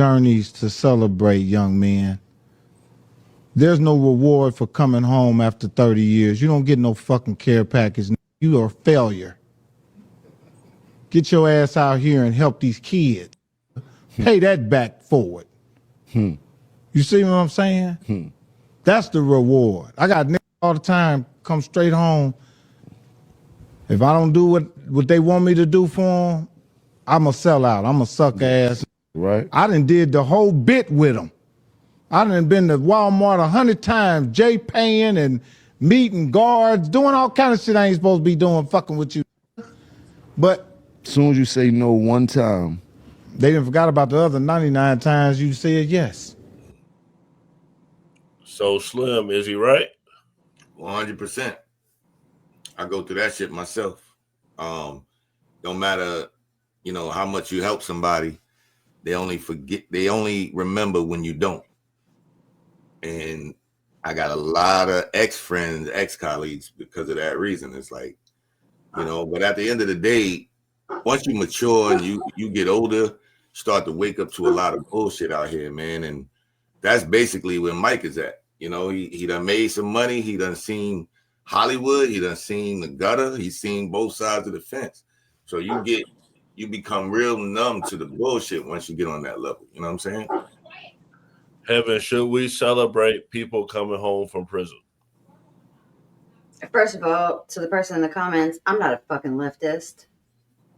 journeys to celebrate, young men. There's no reward for coming home after 30 years. You don't get no fucking care package. You are a failure. Get your ass out here and help these kids. Pay that back forward. You see what I'm saying? That's the reward. I got niggas all the time come straight home. If I don't do what they want me to do for them, I'm a sellout. I'm a suck ass. Right. I done did the whole bit with them. I done been to Walmart 100 times, Jay paying and meeting guards, doing all kind of shit I ain't supposed to be doing, fucking with you. But as soon as you say no one time, they done forgot about the other 99 times you said yes. So Slim, is he right? 100%. I go through that shit myself. Don't matter, how much you help somebody, they only remember when you don't. And I got a lot of ex-friends, ex-colleagues because of that reason. It's like, but at the end of the day, once you mature and you get older, start to wake up to a lot of bullshit out here, man. And that's basically where Mike is at. He done made some money. He done seen Hollywood. He done seen the gutter. He's seen both sides of the fence. So you become real numb to the bullshit once you get on that level. You know what I'm saying? Heaven, should we celebrate people coming home from prison? First of all, to the person in the comments, I'm not a fucking leftist.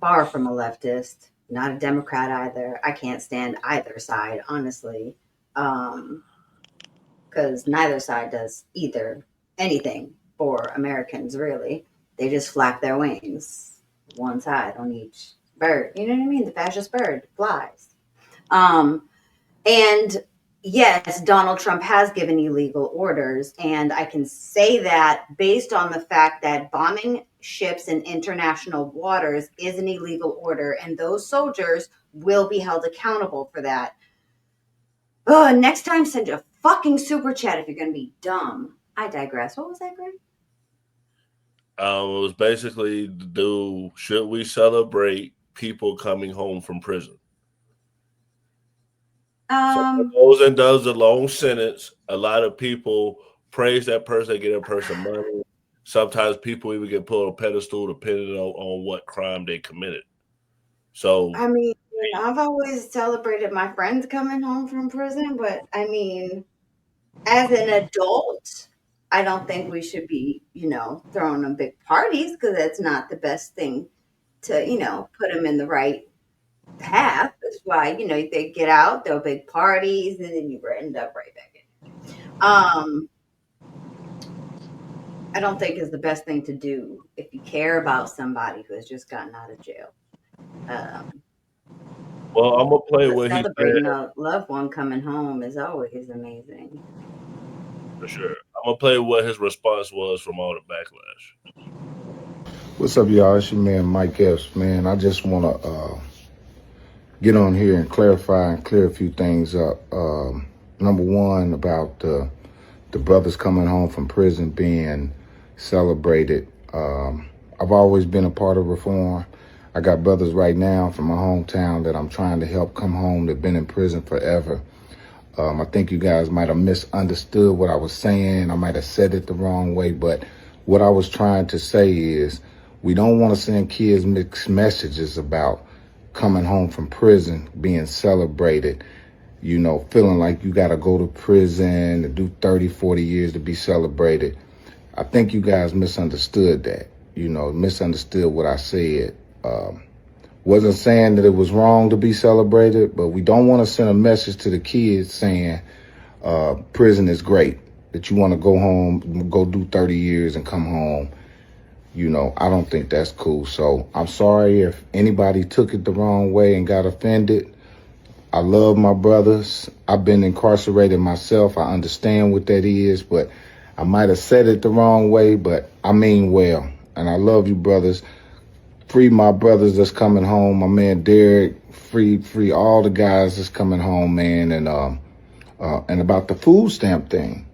Far from a leftist. Not a Democrat either. I can't stand either side, honestly. Because neither side does anything for Americans, really. They just flap their wings. One side on each bird. You know what I mean? The fascist bird flies. And yes, Donald Trump has given illegal orders, and I can say that based on the fact that bombing ships in international waters is an illegal order, and those soldiers will be held accountable for that. Next time, send a fucking super chat if you're going to be dumb. I digress. What was that, Greg? It was basically should we celebrate people coming home from prison? So goes and does a long sentence. A lot of people praise that person, get that person money. Sometimes people even get put on a pedestal depending on what crime they committed. So I mean, I've always celebrated my friends coming home from prison, but I mean, as an adult, I don't think we should be, throwing them big parties because that's not the best thing to, put them in the right path. That's why, they get out, throw big parties, and then you end up right back in. I don't think is the best thing to do if you care about somebody who has just gotten out of jail. Well, I'm gonna play what he celebrating said. a loved one coming home is always amazing. For sure. I'm gonna play what his response was from all the backlash. What's up, y'all? It's your man Mike Epps, man. I just want to get on here and clarify and clear a few things up. Number one, about the brothers coming home from prison being celebrated. I've always been a part of reform. I got brothers right now from my hometown that I'm trying to help come home. They've been in prison forever. I think you guys might have misunderstood what I was saying. I might have said it the wrong way, but what I was trying to say is we don't want to send kids mixed messages about coming home from prison, being celebrated, feeling like you got to go to prison and do 30, 40 years to be celebrated. I think you guys misunderstood that, misunderstood what I said. Wasn't saying that it was wrong to be celebrated, but we don't want to send a message to the kids saying prison is great, that you want to go home, go do 30 years and come home. I don't think that's cool. So I'm sorry if anybody took it the wrong way and got offended. I love my brothers. I've been incarcerated myself. I understand what that is, but I might have said it the wrong way, but I mean well. And I love you, brothers. Free my brothers that's coming home. My man Derek, free all the guys that's coming home, man. And about the food stamp thing.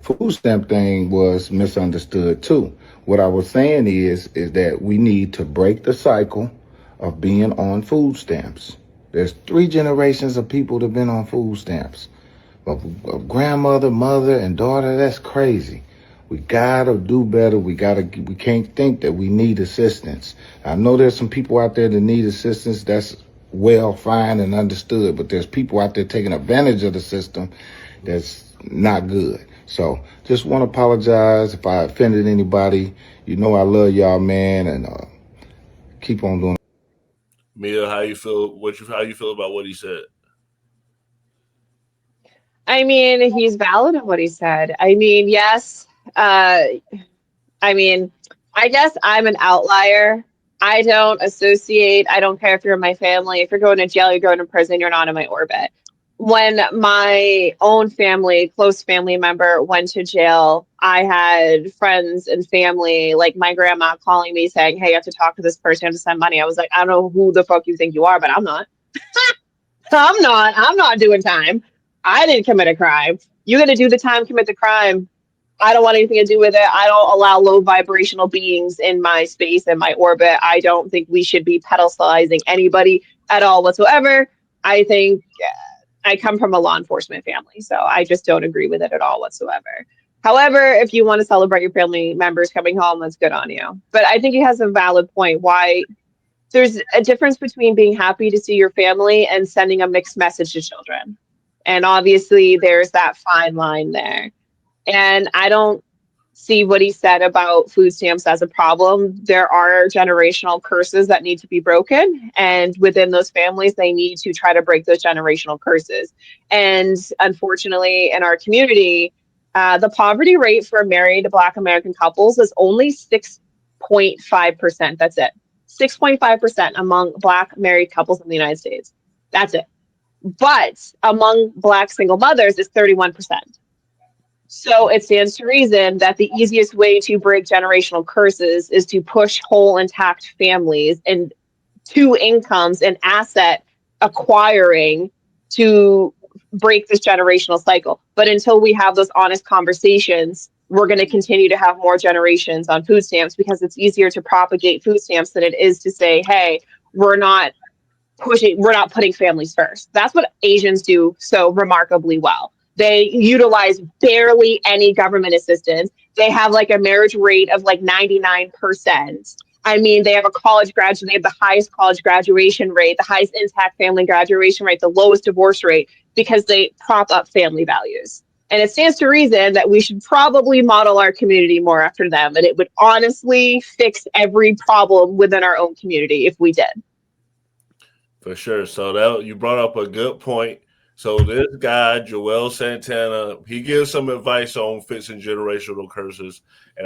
Food stamp thing was misunderstood too. What I was saying is that we need to break the cycle of being on food stamps. There's 3 generations of people that have been on food stamps. A grandmother, mother, and daughter, that's crazy. We gotta do better. We can't think that we need assistance. I know there's some people out there that need assistance. That's well, fine, and understood. But there's people out there taking advantage of the system that's not good. So just want to apologize if I offended anybody. You know I love y'all, man, and keep on doing. Mia, how you feel? How you feel about what he said? I mean, he's valid in what he said. I mean, yes. I mean, I guess I'm an outlier. I don't associate. I don't care if you're in my family. If you're going to jail, you're going to prison, you're not in my orbit. When my own family, close family member went to jail, I had friends and family, like my grandma calling me saying, hey, you have to talk to this person, you have to send money. I was like, I don't know who the fuck you think you are, but I'm not. I'm not doing time. I didn't commit a crime. You're going to do the time, commit the crime. I don't want anything to do with it. I don't allow low vibrational beings in my space and my orbit. I don't think we should be pedestalizing anybody at all whatsoever. I think I come from a law enforcement family, so I just don't agree with it at all whatsoever. However, if you want to celebrate your family members coming home, that's good on you. But I think he has a valid point. Why there's a difference between being happy to see your family and sending a mixed message to children. And obviously there's that fine line there. And I don't see what he said about food stamps as a problem. There are generational curses that need to be broken. And within those families, they need to try to break those generational curses. And unfortunately, in our community, the poverty rate for married Black American couples is only 6.5%. That's it. 6.5% among Black married couples in the United States. That's it. But among Black single mothers, it's 31%. So it stands to reason that the easiest way to break generational curses is to push whole intact families and two incomes and asset acquiring to break this generational cycle. But until we have those honest conversations, we're going to continue to have more generations on food stamps because it's easier to propagate food stamps than it is to say, hey, we're not putting families first. That's what Asians do so remarkably well. They utilize barely any government assistance. They have like a marriage rate of like 99%. I mean, they have a college graduate, they have the highest college graduation rate, the highest intact family graduation rate, the lowest divorce rate, because they prop up family values. And it stands to reason that we should probably model our community more after them. And it would honestly fix every problem within our own community if we did. For sure. So that you brought up a good point. So this guy, Joel Santana, he gives some advice on fixing generational curses. And I